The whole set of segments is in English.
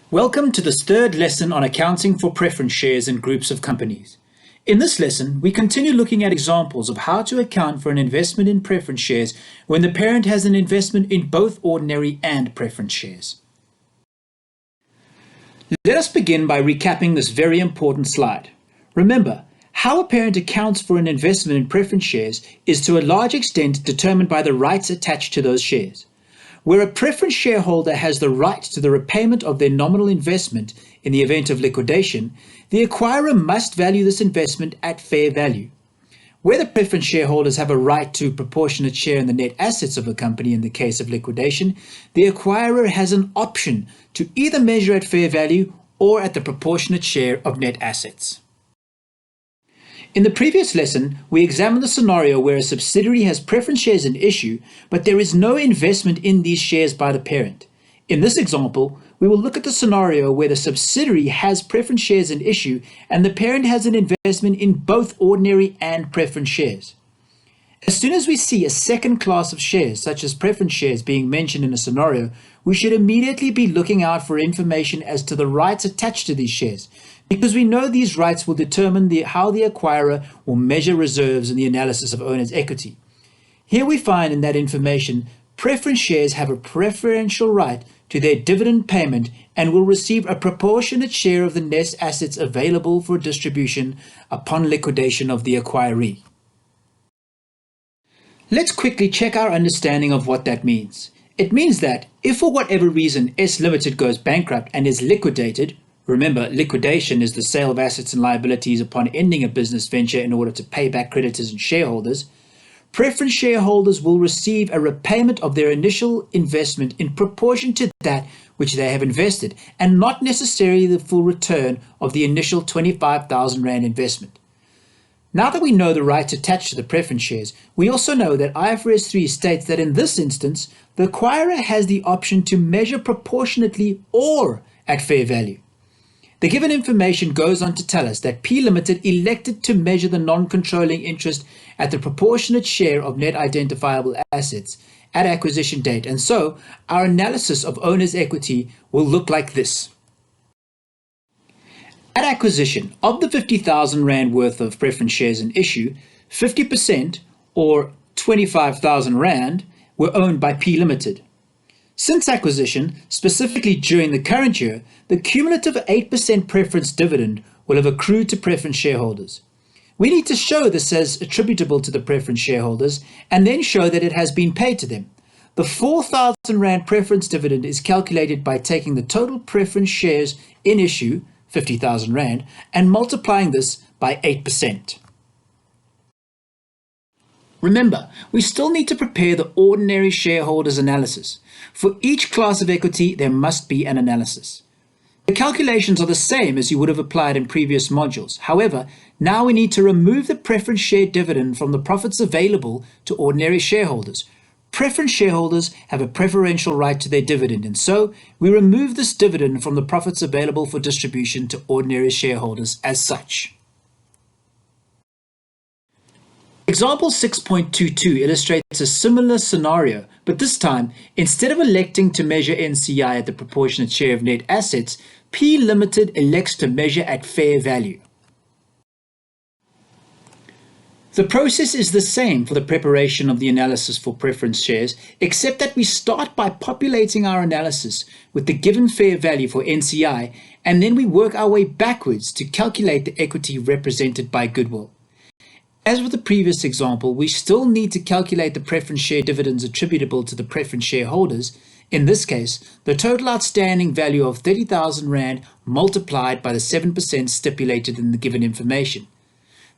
Welcome to this third lesson on accounting for preference shares in groups of companies. In this lesson, we continue looking at examples of how to account for an investment in preference shares when the parent has an investment in both ordinary and preference shares. Let us begin by recapping this very important slide. Remember, how a parent accounts for an investment in preference shares is to a large extent determined by the rights attached to those shares. Where a preference shareholder has the right to the repayment of their nominal investment in the event of liquidation, the acquirer must value this investment at fair value. Where the preference shareholders have a right to proportionate share in the net assets of a company in the case of liquidation, the acquirer has an option to either measure at fair value or at the proportionate share of net assets. In the previous lesson, we examined the scenario where a subsidiary has preference shares in issue, but there is no investment in these shares by the parent. In this example, we will look at the scenario where the subsidiary has preference shares in issue and the parent has an investment in both ordinary and preference shares. As soon as we see a second class of shares, such as preference shares, being mentioned in a scenario, we should immediately be looking out for information as to the rights attached to these shares, because we know these rights will determine how the acquirer will measure reserves in the analysis of owner's equity. Here we find in that information, preference shares have a preferential right to their dividend payment and will receive a proportionate share of the net assets available for distribution upon liquidation of the acquiree. Let's quickly check our understanding of what that means. It means that if for whatever reason S Limited goes bankrupt and is liquidated, remember, liquidation is the sale of assets and liabilities upon ending a business venture in order to pay back creditors and shareholders, preference shareholders will receive a repayment of their initial investment in proportion to that which they have invested, and not necessarily the full return of the initial 25,000 Rand investment. Now that we know the rights attached to the preference shares, we also know that IFRS 3 states that in this instance, the acquirer has the option to measure proportionately or at fair value. The given information goes on to tell us that P Limited elected to measure the non-controlling interest at the proportionate share of net identifiable assets at acquisition date, and so our analysis of owner's equity will look like this. At acquisition, of the 50,000 Rand worth of preference shares in issue, 50% or 25,000 Rand were owned by P Limited. Since acquisition, specifically during the current year, the cumulative 8% preference dividend will have accrued to preference shareholders. We need to show this as attributable to the preference shareholders and then show that it has been paid to them. The 4,000 Rand preference dividend is calculated by taking the total preference shares in issue, 50,000 Rand, and multiplying this by 8%. Remember, we still need to prepare the ordinary shareholders analysis. For each class of equity, there must be an analysis. The calculations are the same as you would have applied in previous modules. However, now we need to remove the preference share dividend from the profits available to ordinary shareholders. Preference shareholders have a preferential right to their dividend, and so we remove this dividend from the profits available for distribution to ordinary shareholders as such. Example 6.22 illustrates a similar scenario, but this time, instead of electing to measure NCI at the proportionate share of net assets, P Limited elects to measure at fair value. The process is the same for the preparation of the analysis for preference shares, except that we start by populating our analysis with the given fair value for NCI, and then we work our way backwards to calculate the equity represented by goodwill. As with the previous example, we still need to calculate the preference share dividends attributable to the preference shareholders. In this case, the total outstanding value of 30,000 Rand multiplied by the 7% stipulated in the given information.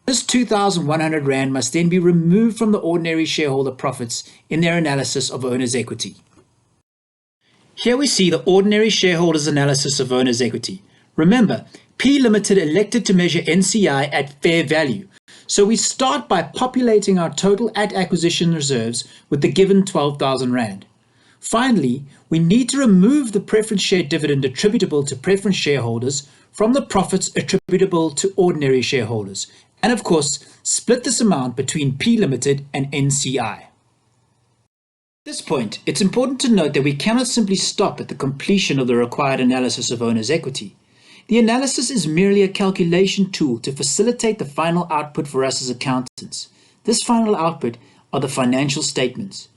This 2,100 Rand must then be removed from the ordinary shareholder profits in their analysis of owner's equity. Here we see the ordinary shareholders analysis of owner's equity. Remember, P Limited elected to measure NCI at fair value. So we start by populating our total at acquisition reserves with the given 12,000 Rand. Finally, we need to remove the preference share dividend attributable to preference shareholders from the profits attributable to ordinary shareholders, and of course, split this amount between P Limited and NCI. At this point, it's important to note that we cannot simply stop at the completion of the required analysis of owner's equity. The analysis is merely a calculation tool to facilitate the final output for us as accountants. This final output are the financial statements.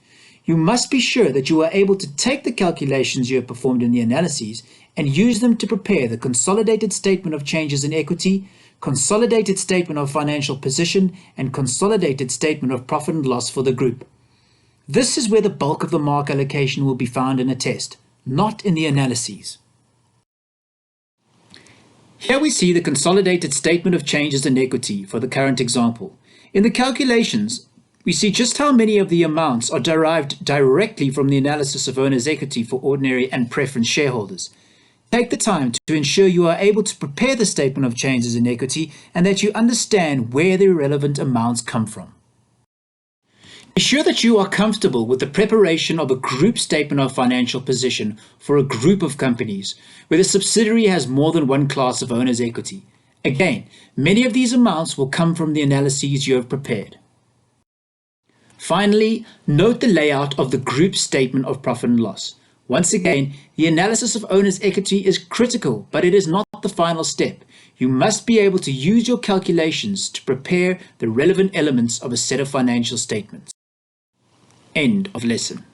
You must be sure that you are able to take the calculations you have performed in the analyses and use them to prepare the consolidated statement of changes in equity, consolidated statement of financial position, and consolidated statement of profit and loss for the group. This is where the bulk of the mark allocation will be found in a test, not in the analyses. Here we see the consolidated statement of changes in equity for the current example. In the calculations, we see just how many of the amounts are derived directly from the analysis of owner's equity for ordinary and preference shareholders. Take the time to ensure you are able to prepare the statement of changes in equity and that you understand where the relevant amounts come from. Be sure that you are comfortable with the preparation of a group statement of financial position for a group of companies where the subsidiary has more than one class of owner's equity. Again, many of these amounts will come from the analyses you have prepared. Finally, note the layout of the group statement of profit and loss. Once again, the analysis of owner's equity is critical, but it is not the final step. You must be able to use your calculations to prepare the relevant elements of a set of financial statements. End of lesson.